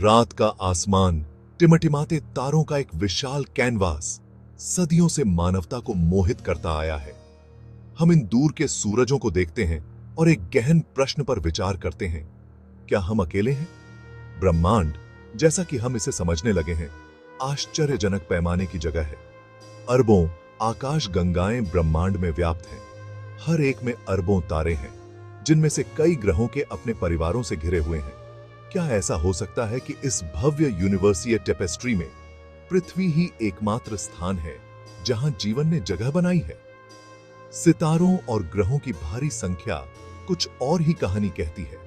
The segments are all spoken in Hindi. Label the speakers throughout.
Speaker 1: रात का आसमान टिमटिमाते तारों का एक विशाल कैनवास सदियों से मानवता को मोहित करता आया है। हम इन दूर के सूरजों को देखते हैं और एक गहन प्रश्न पर विचार करते हैं, क्या हम अकेले हैं? ब्रह्मांड, जैसा कि हम इसे समझने लगे हैं, आश्चर्यजनक पैमाने की जगह है। अरबों आकाश गंगाएं ब्रह्मांड में व्याप्त हैं। हर एक में अरबों तारे हैं, जिनमें से कई ग्रहों के अपने परिवारों से घिरे हुए हैं। क्या ऐसा हो सकता है कि इस भव्य यूनिवर्सीय टेपेस्ट्री में पृथ्वी ही एकमात्र स्थान है जहां जीवन ने जगह बनाई है? सितारों और ग्रहों की भारी संख्या कुछ और ही कहानी कहती है।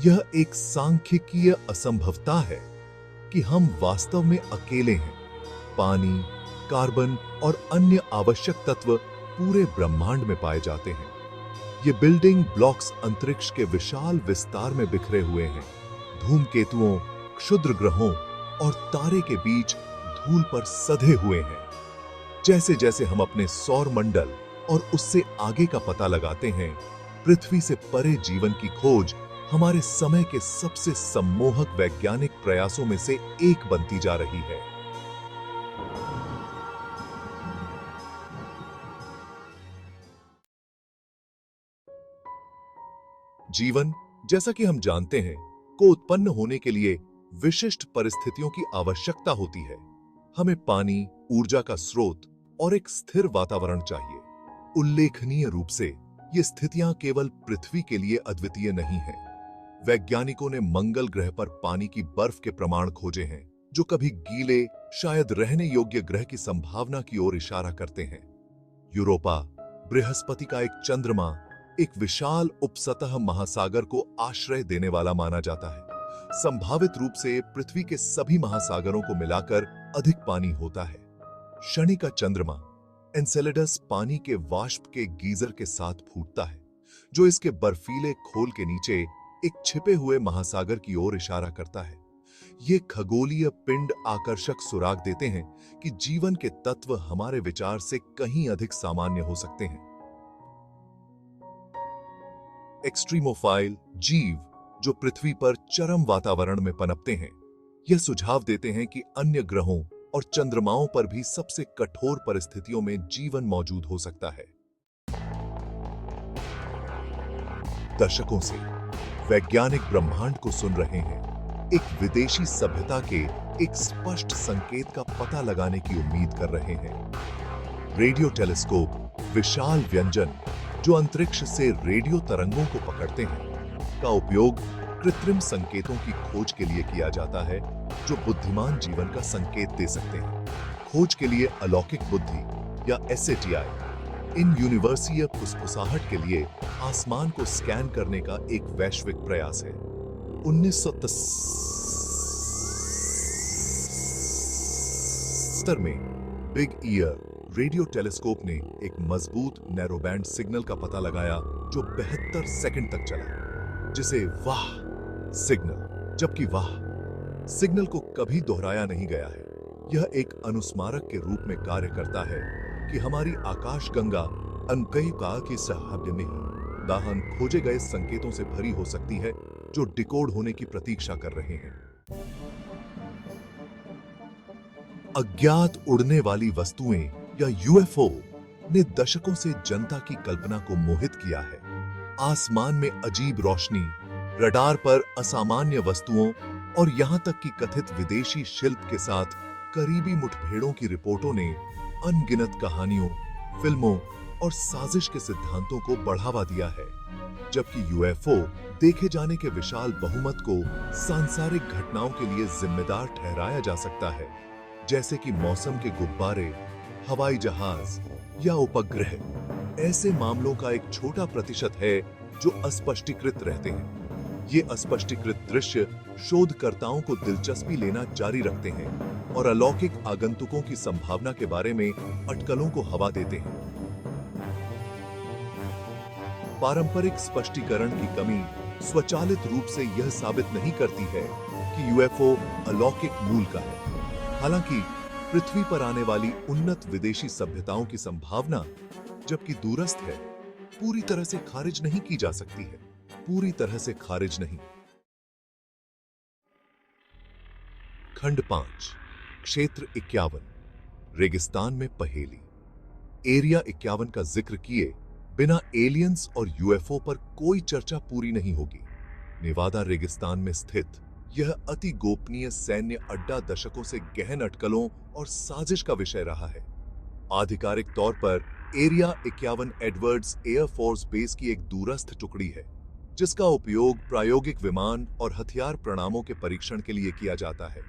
Speaker 1: यह एक सांख्यिकीय असंभवता है कि हम वास्तव में अकेले हैं। पानी, कार्बन और अन्य आवश्यक तत्व पूरे ब्रह्मांड में पाए जाते हैं। ये बिल्डिंग ब्लॉक्स अंतरिक्ष के विशाल विस्तार में बिखरे हुए हैं। धूमकेतुओं, क्षुद्र ग्रहों और तारे के बीच धूल पर सधे हुए हैं। जैसे जैसे हम अपने सौर मंडल और उससे आगे का पता लगाते हैं, पृथ्वी से परे जीवन की खोज हमारे समय के सबसे सम्मोहक वैज्ञानिक प्रयासों में से एक बनती जा रही है। जीवन, जैसा कि हम जानते हैं, को उत्पन्न होने के लिए विशिष्ट परिस्थितियों की आवश्यकता होती है। हमें पानी, ऊर्जा का स्रोत और एक स्थिर वातावरण चाहिए। उल्लेखनीय रूप से ये स्थितियां केवल पृथ्वी के लिए अद्वितीय नहीं हैं। वैज्ञानिकों ने मंगल ग्रह पर पानी की बर्फ के प्रमाण खोजे हैं, जो कभी गीले, शायद रहने योग्य ग्रह की संभावना की ओर इशारा करते हैं। यूरोपा, बृहस्पति का एक चंद्रमा, एक विशाल उपसतह महासागर को आश्रय देने वाला माना जाता है। संभावित रूप से पृथ्वी के सभी महासागरों को मिलाकर अधिक पानी होता है। शनि का चंद्रमा एन्सेलेडस पानी के वाष्प के गीजर के साथ फूटता है, जो इसके बर्फीले खोल के नीचे एक छिपे हुए महासागर की ओर इशारा करता है। ये खगोलीय पिंड आकर्षक सुराग देते हैं कि जीवन के तत्व हमारे विचार से कहीं अधिक सामान्य हो सकते हैं। एक्सट्रीमोफाइल जीव, जो पृथ्वी पर चरम वातावरण में पनपते हैं, यह सुझाव देते हैं कि अन्य ग्रहों और चंद्रमाओं पर भी सबसे कठोर परिस्थितियों में जीवन मौजूद हो सकता है। दशकों से वैज्ञानिक ब्रह्मांड को सुन रहे हैं, एक विदेशी सभ्यता के एक स्पष्ट संकेत का पता लगाने की उम्मीद कर रहे हैं। रेडियो टेलीस्कोप, विशाल व्यंजन जो अंतरिक्ष से रेडियो तरंगों को पकड़ते हैं, का उपयोग कृत्रिम संकेतों की खोज के लिए किया जाता है, जो बुद्धिमान जीवन का संकेत दे सकते हैं। खोज के लिए अलौकिक बुद्धि या SATI, इन यूनिवर्सीय फुसफुसाहट के लिए आसमान को स्कैन करने का एक वैश्विक प्रयास है। 1970 में बिग ईयर रेडियो टेलीस्कोप ने एक मजबूत नैरो बैंड सिग्नल का पता लगाया, जो 72 सेकंड तक चला, जिसे वाह सिग्नल, जबकि वाह सिग्नल को कभी दोहराया नहीं गया है। यह एक अनुस्मारक के रूप में कार्य करता है कि हमारी आकाशगंगा अनकई काल की सहाब्य में दाहन खोजे गए संकेतों से भरी हो सकती है, जो डिकोड होने की प्रतीक्षा कर रहे हैं। अज्ञात उड़ने वाली वस्तुएं या UFO ने दशकों से जनता की कल्पना को मोहित किया है। आसमान में अजीब रोशनी, रडार पर असामान्य वस्तुओं और यहां तक कि कथित विदेशी शिल्प के साथ करीबी मुठभेड़ों की रिपोर्टों ने अनगिनत कहानियों, फिल्मों और साजिश के सिद्धांतों को बढ़ावा दिया है। जबकि UFO देखे जाने के विशाल बहुमत को सांसारिक घटनाओं के लिए जिम्मेदार ठहराया जा सकता है, जैसे कि मौसम के गुब्बारे, हवाई जहाज या उपग्रह। ऐसे मामलों का एक छोटा प्रतिशत है जो अस्पष्टीकृत रहते हैं। ये अस्पष्टीकृत दृश्य शोधकर्ताओं को दिलचस्पी लेना जारी रखते हैं और अलौकिक आगंतुकों की संभावना के बारे में अटकलों को हवा देते हैं। पारंपरिक स्पष्टीकरण की कमी स्वचालित रूप से यह साबित नहीं करती है कि UFO अलौकिक मूल का है। हालांकि पृथ्वी पर आने वाली उन्नत विदेशी सभ्यताओं की संभावना, जबकि दूरस्थ है, पूरी तरह से खारिज नहीं की जा सकती है। पूरी तरह से खारिज नहीं। खंड 5 क्षेत्र 51 रेगिस्तान में पहेली। एरिया 51 का जिक्र किए बिना एलियंस और यूएफओ पर कोई चर्चा पूरी नहीं होगी। नेवादा रेगिस्तान में स्थित यह अति गोपनीय सैन्य अड्डा दशकों से गहन अटकलों और साजिश का विषय रहा है। आधिकारिक तौर पर एरिया 51 एडवर्ड्स एयरफोर्स बेस की एक दूरस्थ टुकड़ी है, जिसका उपयोग प्रायोगिक विमान और हथियार प्रणामों के परीक्षण के लिए किया जाता है,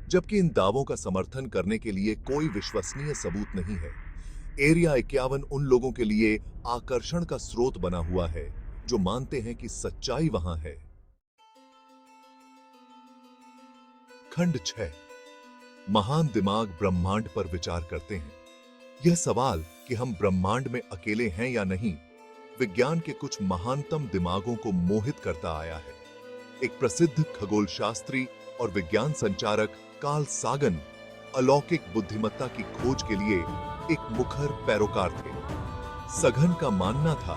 Speaker 1: जबकि इन दावों का समर्थन करने के लिए कोई विश्वसनीय सबूत नहीं है। एरिया 51 उन लोगों के लिए आकर्षण का स्रोत बना हुआ है जो मानते हैं कि सच्चाई वहां है। खंड 6 महान दिमाग ब्रह्मांड पर विचार करते हैं। यह सवाल कि हम ब्रह्मांड में अकेले हैं या नहीं, विज्ञान के कुछ महानतम दिमागों को मोहित करता आया है। एक प्रसिद्ध खगोल शास्त्री और विज्ञान संचारक कार्ल सागन अलौकिक बुद्धिमत्ता की खोज के लिए एक मुखर पैरोकार थे। सघन का मानना था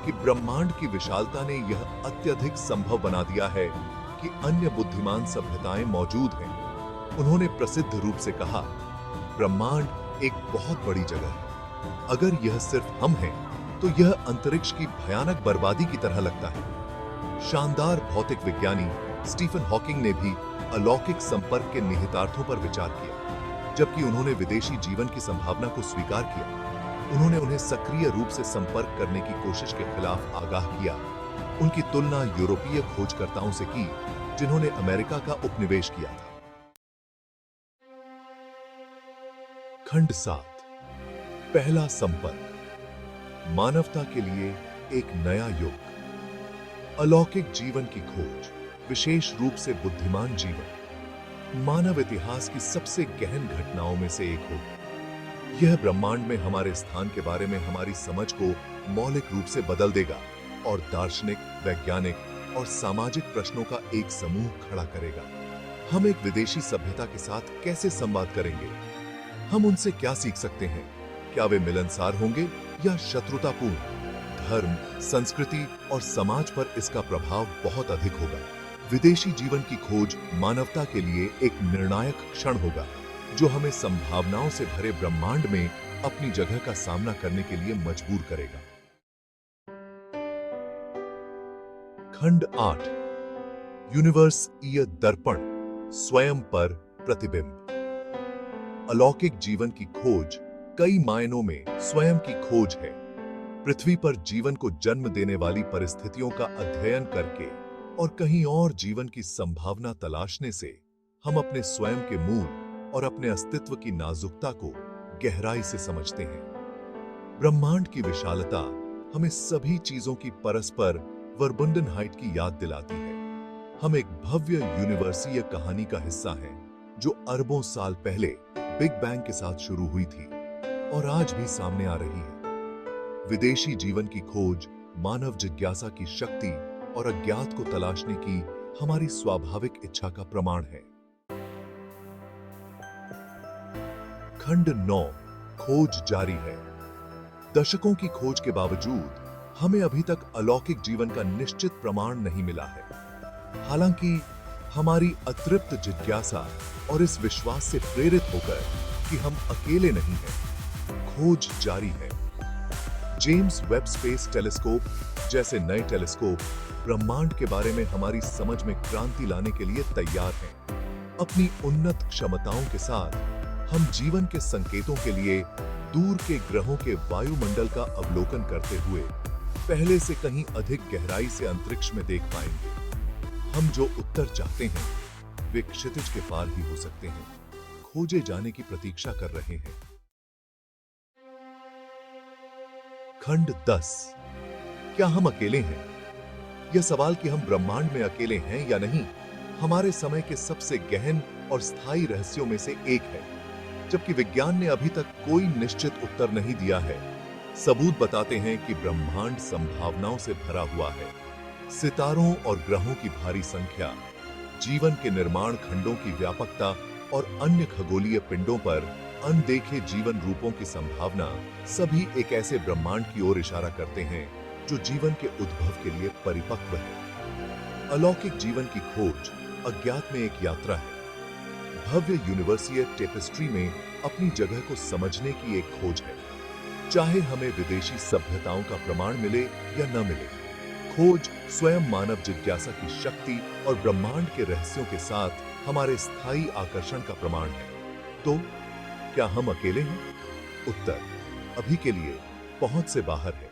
Speaker 1: कि ब्रह्मांड की विशालता ने यह अत्यधिक संभव बना दिया है कि अन्य बुद्धिमान सभ्यताएं मौजूद हैं। उन्होंने प्रसिद्ध रूप से कहा, ब्रह्मांड एक बहुत बड़ी जगह है। अगर यह सिर्फ हम हैं, तो यह अंतरिक्ष की भयानक बर्बादी की तरह लगता है। शानदार भौतिक विज्ञानी स्टीफन हॉकिंग ने भी अलौकिक संपर्क के निहितार्थों पर विचार किया। जबकि उन्होंने विदेशी जीवन की संभावना को स्वीकार किया, उन्होंने उन्हें सक्रिय रूप से संपर्क करने की कोशिश के खिलाफ आगाह किया। उनकी तुलना यूरोपीय खोजकर्ताओं से की, जिन्होंने अमेरिका का उपनिवेश किया था। खंड 7 पहला संपर्क। मानवता के लिए एक नया युग। अलौकिक जीवन की खोज, विशेष रूप से बुद्धिमान जीवन, मानव इतिहास की सबसे गहन घटनाओं में से एक होगी। यह ब्रह्मांड में हमारे स्थान के बारे में हमारी समझ को मौलिक रूप से बदल देगा और दार्शनिक, वैज्ञानिक और सामाजिक प्रश्नों का एक समूह खड़ा करेगा। हम एक विदेशी सभ्यता के साथ कैसे संवाद करेंगे? हम उनसे क्या सीख सकते हैं? क्या वे मिलनसार होंगे या शत्रुतापूर्ण? धर्म, संस्कृति और समाज पर इसका प्रभाव बहुत अधिक होगा। विदेशी जीवन की खोज मानवता के लिए एक निर्णायक क्षण होगा, जो हमें संभावनाओं से भरे ब्रह्मांड में अपनी जगह का सामना करने के लिए मजबूर करेगा। खंड 8 यूनिवर्सीय दर्पण, स्वयं पर प्रतिबिंब। अलौकिक जीवन की खोज कई मायनों में स्वयं की खोज है। पृथ्वी पर जीवन को जन्म देने वाली परिस्थितियों का अध्ययन करके और कहीं और जीवन की संभावना तलाशने से हम अपने स्वयं के मूल और अपने अस्तित्व की नाजुकता को गहराई से समझते हैं। ब्रह्मांड की विशालता हमें सभी चीजों की परस्पर वर्बुंडन हाइट की याद दिलाती है। हम एक भव्य यूनिवर्सीय कहानी का हिस्सा हैं, जो अरबों साल पहले बिग बैंग के साथ शुरू हुई थी और आज भी सामने आ रही है। विदेशी जीवन की खोज मानव जिज्ञासा की शक्ति और अज्ञात को तलाशने की हमारी स्वाभाविक इच्छा का प्रमाण है। खंड 9 खोज जारी है। दशकों की खोज के बावजूद हमें अभी तक अलौकिक जीवन का निश्चित प्रमाण नहीं मिला है। हालांकि हमारी अतृप्त जिज्ञासा और इस विश्वास से प्रेरित होकर कि हम अकेले नहीं हैं, खोज जारी है। जेम्स वेब स्पेस टेलीस्कोप जैसे नए टेलीस्कोप ब्रह्मांड के बारे में हमारी समझ में क्रांति लाने के लिए तैयार हैं। अपनी उन्नत क्षमताओं के साथ हम जीवन के संकेतों के लिए दूर के ग्रहों के वायुमंडल का अवलोकन करते हुए पहले से कहीं अधिक गहराई से अंतरिक्ष में देख पाएंगे। हम जो उत्तर चाहते हैं वे क्षितिज के पार ही हो सकते हैं, खोजे जाने की प्रतीक्षा कर रहे हैं। खंड 10 क्या हम अकेले हैं? यह सवाल कि हम ब्रह्मांड में अकेले हैं या नहीं, हमारे समय के सबसे गहन और स्थायी रहस्यों में से एक है। जबकि विज्ञान ने अभी तक कोई निश्चित उत्तर नहीं दिया है, सबूत बताते हैं कि ब्रह्मांड संभावनाओं से भरा हुआ है। सितारों और ग्रहों की भारी संख्या, जीवन के निर्माण खंडों की व्यापकता और अन्य खगोलीय पिंडों पर अनदेखे जीवन रूपों की संभावना सभी एक ऐसे ब्रह्मांड की ओर इशारा करते हैं जो जीवन के उद्भव के लिए परिपक्व है। अलौकिक जीवन की खोज अज्ञात में एक यात्रा है। भव्य यूनिवर्सीय टेपेस्ट्री में अपनी जगह को समझने की एक खोज है। चाहे हमें विदेशी सभ्यताओं का प्रमाण मिले या न मिले, खोज स्वयं मानव जिज्ञासा की शक्ति और ब्रह्मांड के रहस्यों के साथ हमारे स्थायी आकर्षण का प्रमाण है। तो क्या हम अकेले हैं? उत्तर अभी के लिए पहुंच से बाहर है।